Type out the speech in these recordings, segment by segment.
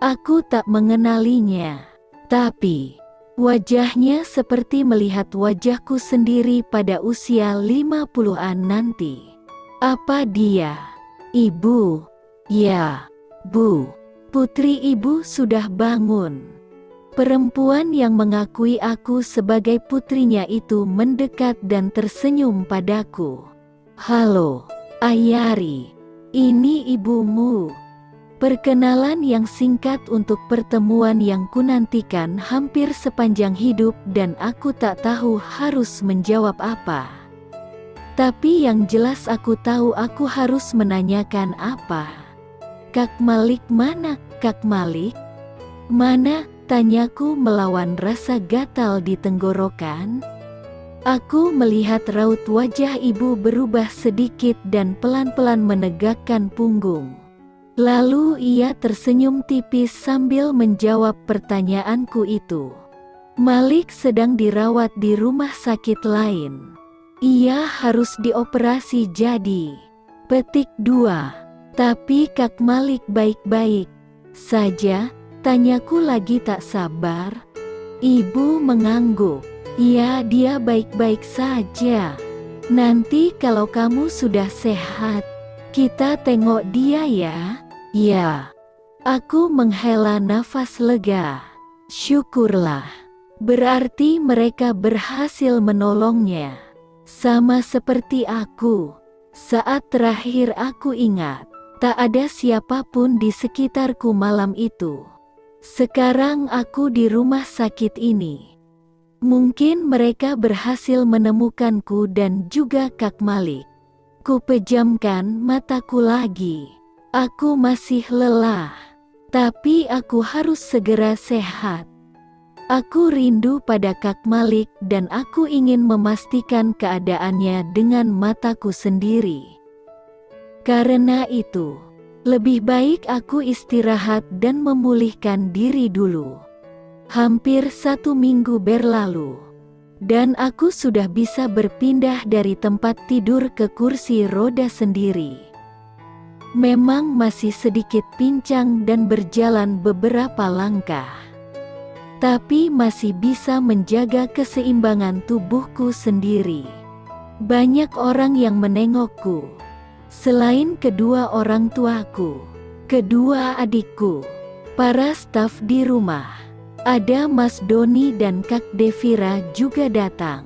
Aku tak mengenalinya, tapi wajahnya seperti melihat wajahku sendiri pada usia 50-an nanti. Apa dia? Ibu? Ya, Bu. Putri ibu sudah bangun. Perempuan yang mengakui aku sebagai putrinya itu mendekat dan tersenyum padaku. Halo, Ayari. Ini ibumu. Perkenalan yang singkat untuk pertemuan yang kunantikan hampir sepanjang hidup dan aku tak tahu harus menjawab apa. Tapi yang jelas aku tahu aku harus menanyakan apa. Kak Malik mana? Kak Malik? Mana? Tanyaku melawan rasa gatal di tenggorokan. Aku melihat raut wajah ibu berubah sedikit dan pelan-pelan menegakkan punggung. Lalu ia tersenyum tipis sambil menjawab pertanyaanku itu. Malik sedang dirawat di rumah sakit lain. Ia harus dioperasi jadi. Petik 2. Tapi Kak Malik baik-baik saja? Tanyaku lagi tak sabar. Ibu mengangguk. Iya, dia baik-baik saja. Nanti kalau kamu sudah sehat, kita tengok dia ya. Ya. Aku menghela nafas lega. Syukurlah. Berarti mereka berhasil menolongnya. Sama seperti aku. Saat terakhir aku ingat, tak ada siapapun di sekitarku malam itu. Sekarang aku di rumah sakit ini. Mungkin mereka berhasil menemukanku dan juga Kak Malik. Kupejamkan mataku lagi. Aku masih lelah. Tapi aku harus segera sehat. Aku rindu pada Kak Malik dan aku ingin memastikan keadaannya dengan mataku sendiri. Karena itu, lebih baik aku istirahat dan memulihkan diri dulu. Hampir 1 minggu berlalu, dan aku sudah bisa berpindah dari tempat tidur ke kursi roda sendiri. Memang masih sedikit pincang dan berjalan beberapa langkah, tapi masih bisa menjaga keseimbangan tubuhku sendiri. Banyak orang yang menengokku. Selain kedua orang tuaku, kedua adikku, para staf di rumah, ada Mas Doni dan Kak Devira juga datang.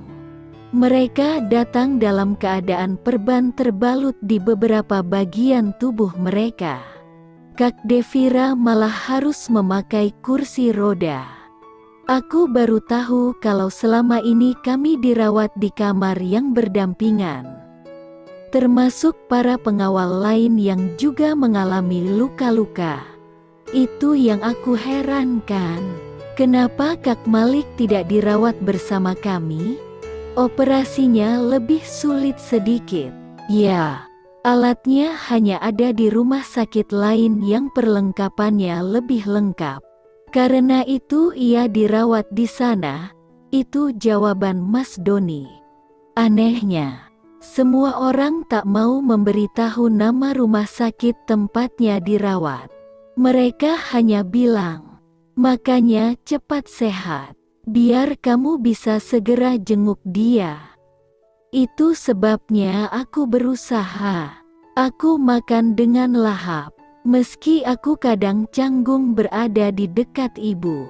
Mereka datang dalam keadaan perban terbalut di beberapa bagian tubuh mereka. Kak Devira malah harus memakai kursi roda. Aku baru tahu kalau selama ini kami dirawat di kamar yang berdampingan. Termasuk para pengawal lain yang juga mengalami luka-luka. Itu yang aku herankan. Kenapa Kak Malik tidak dirawat bersama kami? Operasinya lebih sulit sedikit. Ya, alatnya hanya ada di rumah sakit lain yang perlengkapannya lebih lengkap. Karena itu ia dirawat di sana. Itu jawaban Mas Doni. Anehnya, semua orang tak mau memberitahu nama rumah sakit tempatnya dirawat. Mereka hanya bilang, makanya cepat sehat, biar kamu bisa segera jenguk dia. Itu sebabnya aku berusaha. Aku makan dengan lahap, meski aku kadang canggung berada di dekat ibu.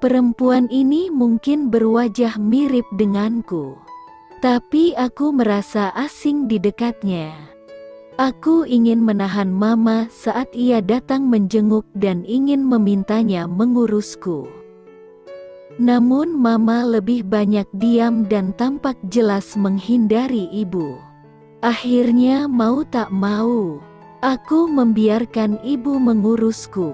Perempuan ini mungkin berwajah mirip denganku, tapi aku merasa asing di dekatnya. Aku ingin menahan mama saat ia datang menjenguk dan ingin memintanya mengurusku. Namun mama lebih banyak diam dan tampak jelas menghindari ibu. Akhirnya mau tak mau, aku membiarkan ibu mengurusku.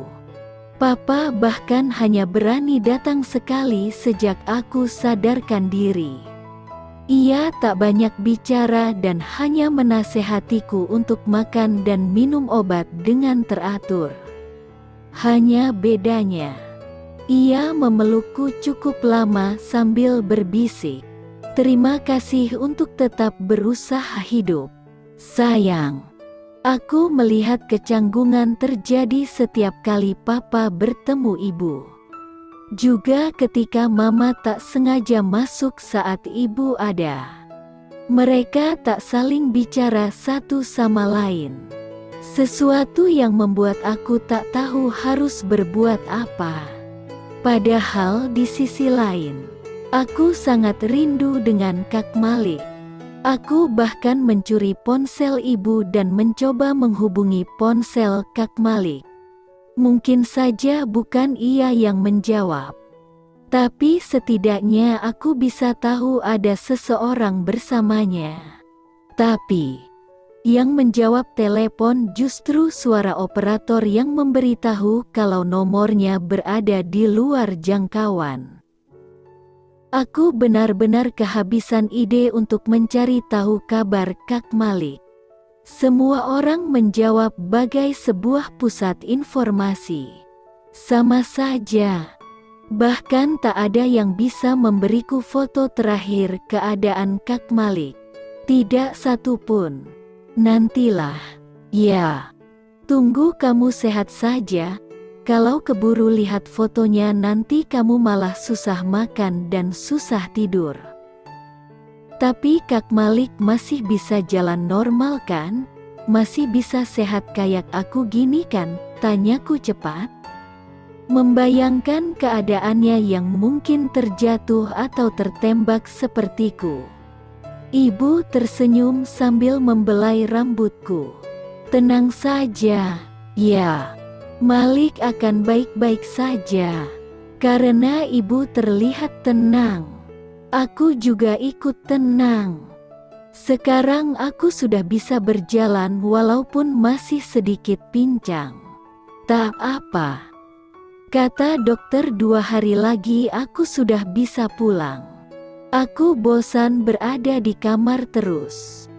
Papa bahkan hanya berani datang sekali sejak aku sadarkan diri. Ia tak banyak bicara dan hanya menasehatiku untuk makan dan minum obat dengan teratur. Hanya bedanya, ia memelukku cukup lama sambil berbisik, "Terima kasih untuk tetap berusaha hidup, sayang." Aku melihat kecanggungan terjadi setiap kali papa bertemu ibu. Juga ketika mama tak sengaja masuk saat ibu ada. Mereka tak saling bicara satu sama lain. Sesuatu yang membuat aku tak tahu harus berbuat apa. Padahal di sisi lain, aku sangat rindu dengan Kak Malik. Aku bahkan mencuri ponsel ibu dan mencoba menghubungi ponsel Kak Malik. Mungkin saja bukan ia yang menjawab. Tapi setidaknya aku bisa tahu ada seseorang bersamanya. Tapi, yang menjawab telepon justru suara operator yang memberitahu kalau nomornya berada di luar jangkauan. Aku benar-benar kehabisan ide untuk mencari tahu kabar Kak Malik. Semua orang menjawab bagai sebuah pusat informasi. Sama saja. Bahkan tak ada yang bisa memberiku foto terakhir keadaan Kak Malik. Tidak satu pun. Nantilah. Ya. Tunggu kamu sehat saja. Kalau keburu lihat fotonya nanti kamu malah susah makan dan susah tidur. Tapi Kak Malik masih bisa jalan normal kan? Masih bisa sehat kayak aku gini kan? Tanyaku cepat. Membayangkan keadaannya yang mungkin terjatuh atau tertembak sepertiku. Ibu tersenyum sambil membelai rambutku. Tenang saja. Ya. Malik akan baik-baik saja. Karena ibu terlihat tenang. Aku juga ikut tenang. Sekarang aku sudah bisa berjalan walaupun masih sedikit pincang. Tak apa. Kata dokter 2 hari lagi aku sudah bisa pulang. Aku bosan berada di kamar terus.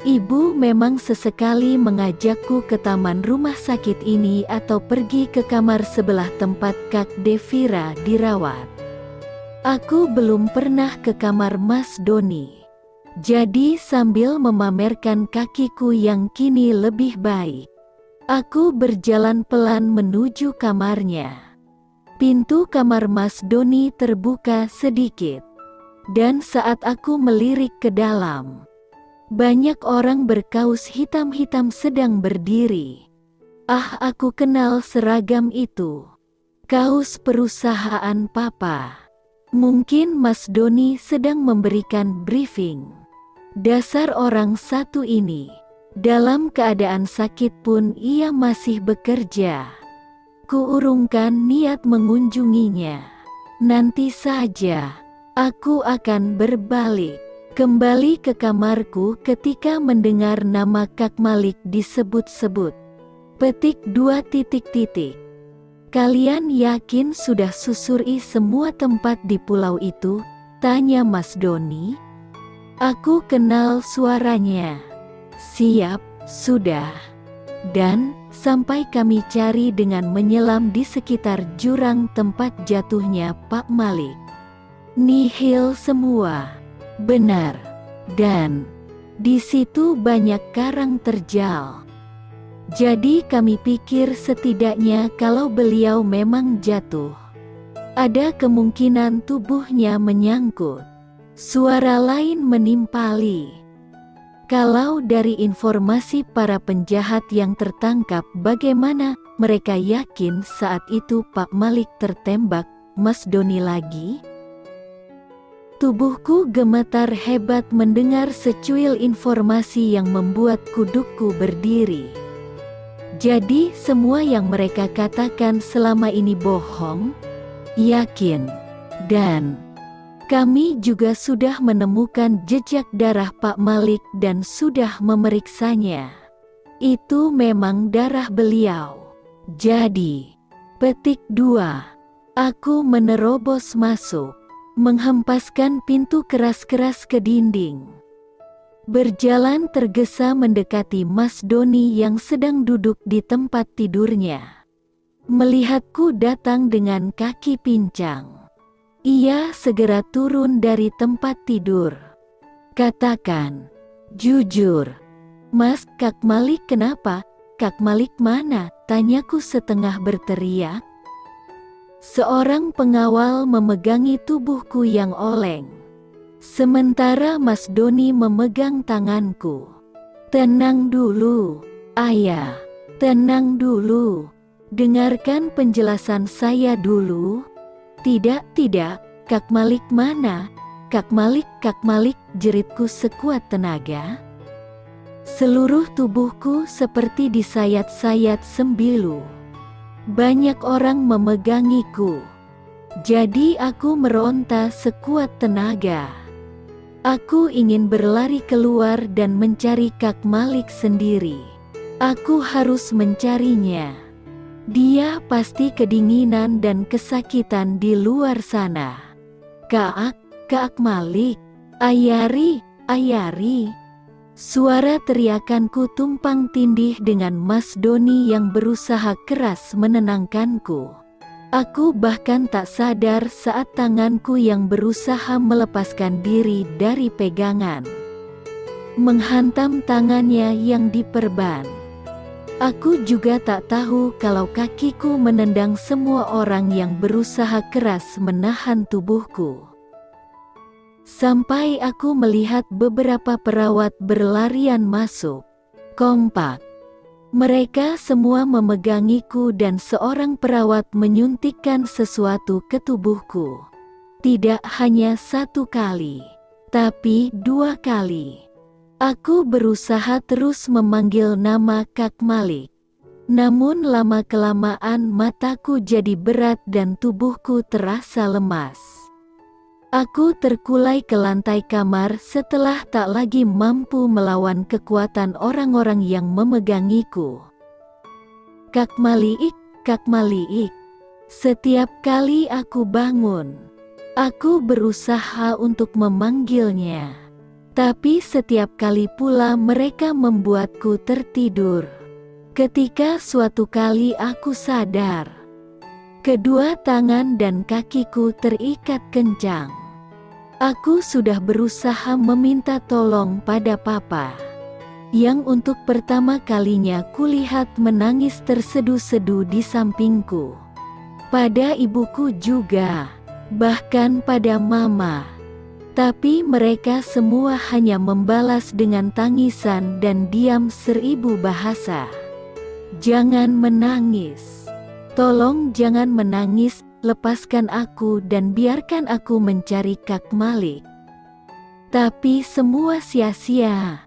Ibu memang sesekali mengajakku ke taman rumah sakit ini atau pergi ke kamar sebelah tempat Kak Devira dirawat. Aku belum pernah ke kamar Mas Doni. Jadi sambil memamerkan kakiku yang kini lebih baik, aku berjalan pelan menuju kamarnya. Pintu kamar Mas Doni terbuka sedikit. Dan saat aku melirik ke dalam, banyak orang berkaus hitam-hitam sedang berdiri. Ah, aku kenal seragam itu. Kaus perusahaan papa. Mungkin Mas Doni sedang memberikan briefing. Dasar orang satu ini. Dalam keadaan sakit pun ia masih bekerja. Kuurungkan niat mengunjunginya. Nanti saja. Aku akan berbalik. Kembali ke kamarku ketika mendengar nama Kak Malik disebut-sebut. Petik 2. Kalian yakin sudah susuri semua tempat di pulau itu? Tanya Mas Doni. Aku kenal suaranya. Siap, sudah. Dan, sampai kami cari dengan menyelam di sekitar jurang tempat jatuhnya Pak Malik. Nihil semua. Benar. Dan di situ banyak karang terjal. Jadi kami pikir setidaknya kalau beliau memang jatuh, ada kemungkinan tubuhnya menyangkut. Suara lain menimpali. Kalau dari informasi para penjahat yang tertangkap, bagaimana mereka yakin saat itu Pak Malik tertembak? Mas Doni lagi? Tubuhku gemetar hebat mendengar secuil informasi yang membuat kudukku berdiri. Jadi semua yang mereka katakan selama ini bohong? Yakin. Dan kami juga sudah menemukan jejak darah Pak Malik dan sudah memeriksanya. Itu memang darah beliau. Jadi, petik 2. Aku menerobos masuk. Menghempaskan pintu keras-keras ke dinding. Berjalan tergesa mendekati Mas Doni yang sedang duduk di tempat tidurnya. Melihatku datang dengan kaki pincang. Ia segera turun dari tempat tidur. Katakan, jujur, Mas, Kak Malik kenapa? Kak Malik mana? Tanyaku setengah berteriak. Seorang pengawal memegangi tubuhku yang oleng. Sementara Mas Doni memegang tanganku. Tenang dulu, Ayah. Tenang dulu. Dengarkan penjelasan saya dulu. Tidak, Kak Malik mana? Kak Malik, jeritku sekuat tenaga. Seluruh tubuhku seperti disayat-sayat sembilu. Banyak orang memegangiku. Jadi aku meronta sekuat tenaga. Aku ingin berlari keluar dan mencari Kak Malik sendiri. Aku harus mencarinya. Dia pasti kedinginan dan kesakitan di luar sana. Kak Malik, Ayari. Suara teriakanku tumpang tindih dengan Mas Doni yang berusaha keras menenangkanku. Aku bahkan tak sadar saat tanganku yang berusaha melepaskan diri dari pegangan menghantam tangannya yang diperban. Aku juga tak tahu kalau kakiku menendang semua orang yang berusaha keras menahan tubuhku. Sampai aku melihat beberapa perawat berlarian masuk. Kompak. Mereka semua memegangiku dan seorang perawat menyuntikkan sesuatu ke tubuhku. Tidak hanya 1 kali, tapi 2 kali. Aku berusaha terus memanggil nama Kak Malik. Namun lama-kelamaan mataku jadi berat dan tubuhku terasa lemas. Aku terkulai ke lantai kamar setelah tak lagi mampu melawan kekuatan orang-orang yang memegangiku. Kak Malik. Setiap kali aku bangun, aku berusaha untuk memanggilnya. Tapi setiap kali pula mereka membuatku tertidur. Ketika suatu kali aku sadar, kedua tangan dan kakiku terikat kencang. Aku sudah berusaha meminta tolong pada Papa, yang untuk pertama kalinya kulihat menangis terseduh-seduh di sampingku. Pada ibuku juga, bahkan pada Mama. Tapi mereka semua hanya membalas dengan tangisan dan diam 1000 bahasa. Jangan menangis. Tolong jangan menangis, lepaskan aku dan biarkan aku mencari Kak Malik. Tapi semua sia-sia.